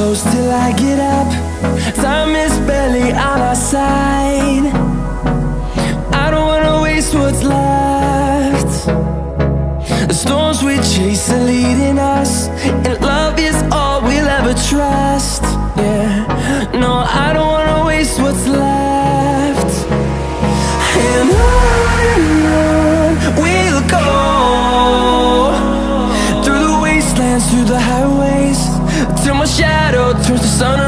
close till I get up. Time is barely on our side. I don't wanna waste what's left. The storms we chase are leading us, and love is all we'll ever trust. Yeah, no, I don't wanna waste what's left. And on we'll go, through the wastelands, through the highways, till my shadow turns to sun